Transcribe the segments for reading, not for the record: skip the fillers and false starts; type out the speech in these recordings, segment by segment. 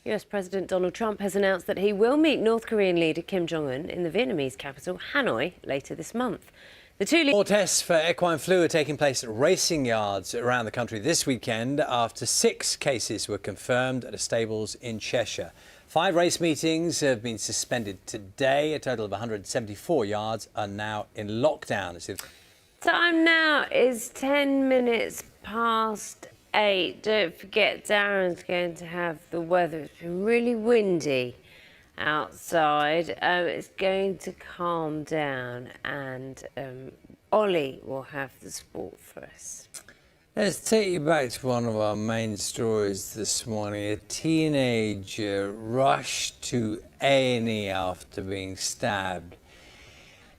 US President Donald Trump has announced that he will meet North Korean leader Kim Jong-un in the Vietnamese capital, Hanoi, later this month. The two More tests for equine flu are taking place at racing yards around the country this weekend after 6 cases were confirmed at stables in Cheshire. 5 race meetings have been suspended today. A total of 174 yards are now in lockdown. Time now is 10 minutes past 8. Don't forget Darren's going to have the weather. It's been really windy outside. It's going to calm down, and Ollie will have the sport for us. Let's take you back to one of our main stories this morning. A teenager rushed to A&E after being stabbed.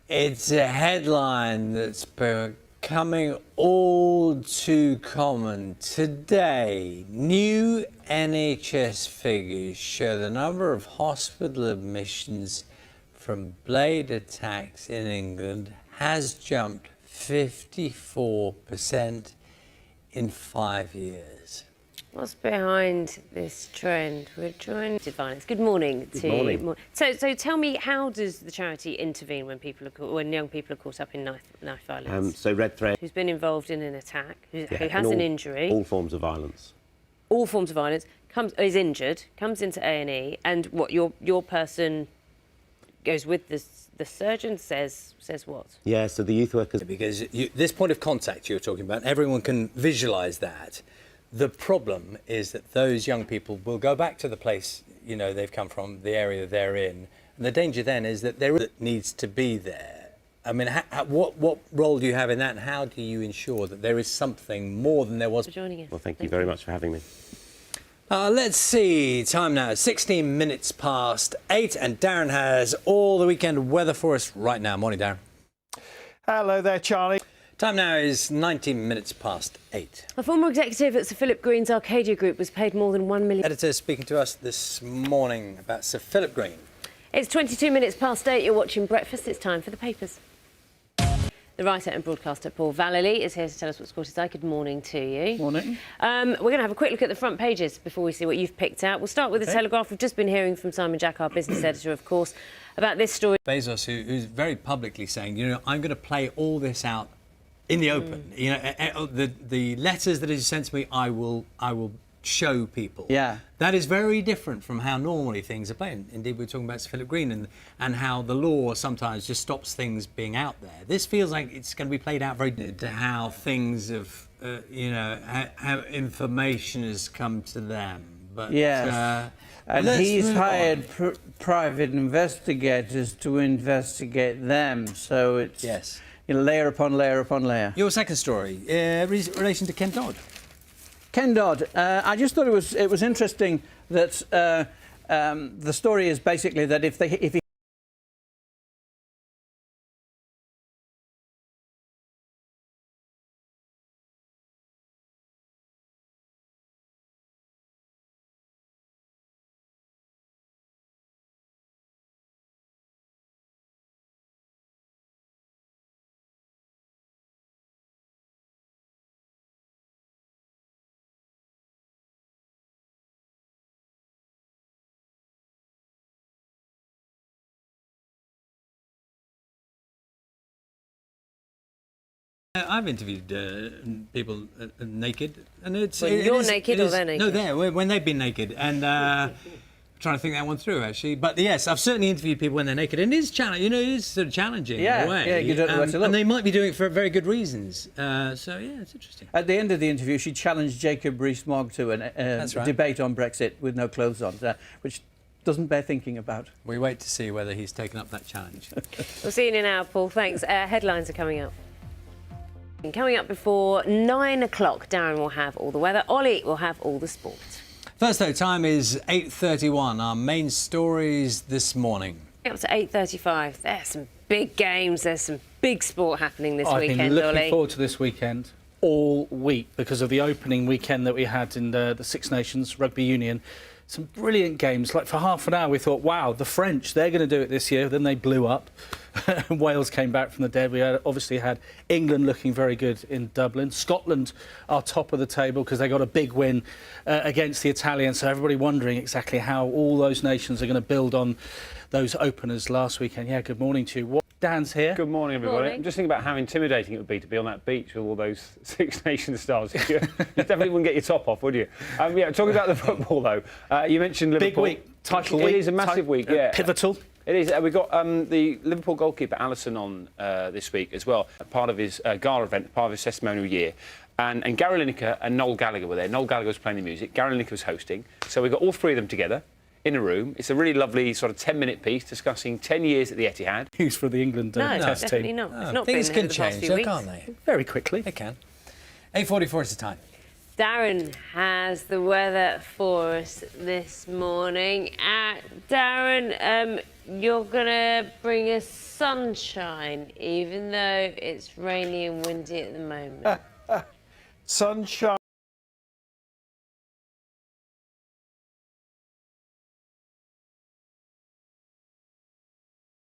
It's a headline that's becoming all too common. Today, new NHS figures show the number of hospital admissions from blade attacks in England has jumped 54% in 5 years. What's behind this trend? We're joined by violence. Good morning to you. So tell me, how does the charity intervene when young people are caught up in knife violence? So Red Thread, who's been involved in an attack, who has an injury, all forms of violence, is injured, comes into A&E, and what your person goes with the surgeon, says what? Yeah, so the youth workers... Because this point of contact you're talking about, everyone can visualise that. The problem is that those young people will go back to the place, they've come from, the area they're in. And the danger then is that there needs to be there. I mean, what role do you have in that, and how do you ensure that there is something more than there was? For joining us. Well, thank you very much for having me. Let's see, time now, 16 minutes past 8, and Darren has all the weekend weather for us right now. Morning, Darren. Hello there, Charlie. Time now is 19 minutes past 8. A former executive at Sir Philip Green's Arcadia Group was paid more than £1 million. Editor speaking to us this morning about Sir Philip Green. It's 22 minutes past 8. You're watching Breakfast. It's time for the papers. The writer and broadcaster Paul Vallely is here to tell us what's caught his eye. Good morning to you. Morning. We're going to have a quick look at the front pages before we see what you've picked out. We'll start with the Telegraph. We've just been hearing from Simon Jack, our business editor, of course, about this story. Bezos, who's very publicly saying, I'm going to play all this out in the open. The letters that he sent to me, I will show people. Yeah. That is very different from how normally things are played. Indeed, we're talking about Sir Philip Green and how the law sometimes just stops things being out there. This feels like it's going to be played out very to how things have, how information has come to them. But yes, and he's hired private investigators to investigate them. So it's layer upon layer upon layer. Your second story, relation to Ken Dodd. Ken Dodd. I just thought it was interesting that the story is basically that if he I've interviewed people naked, and it's... You're naked or they're naked? No, when they've been naked, and trying to think that one through, actually. But yes, I've certainly interviewed people when they're naked, and it is challenging, it is sort of challenging in a way. Yeah, you don't know where to look. And they might be doing it for very good reasons. So, yeah, it's interesting. At the end of the interview, she challenged Jacob Rees-Mogg to a debate on Brexit with no clothes on, which doesn't bear thinking about. We wait to see whether he's taken up that challenge. We'll see you in an hour, Paul. Thanks. Headlines are coming up. Coming up before 9 o'clock, Darren will have all the weather. Ollie will have all the sport. First, though, time is 8:31. Our main stories this morning. Up to 8:35. There's some big games. There's some big sport happening this weekend, I've been looking Ollie. forward to this weekend all week because of the opening weekend that we had in the Six Nations Rugby Union. Some brilliant games. Like, for half an hour, we thought, wow, the French, they're going to do it this year. Then they blew up. Wales came back from the dead. We obviously had England looking very good in Dublin. Scotland are top of the table because they got a big win against the Italians. So everybody wondering exactly how all those nations are going to build on those openers last weekend. Yeah, good morning to you. Dan's here. Good morning, everybody. Morning. I'm just thinking about how intimidating it would be to be on that beach with all those Six Nations stars. You definitely wouldn't get your top off, would you? Yeah, talking about the football, though, you mentioned Liverpool. Big week, title It week. is a massive week, yeah. Pivotal. It is. We've got the Liverpool goalkeeper, Alisson, on this week as well, part of his gala event, part of his testimonial year. And Gary Lineker and Noel Gallagher were there. Noel Gallagher was playing the music, Gary Lineker was hosting. So we got all three of them together in a room. It's a really lovely sort of 10-minute piece discussing 10 years at the Etihad. News for the England test definitely team. not. It's not Things been can over the past change, few though, weeks. can't they? Very quickly. They can. 8:44 is the time. Darren has the weather for us this morning. Darren, you're going to bring us sunshine, even though it's rainy and windy at the moment. Sunshine.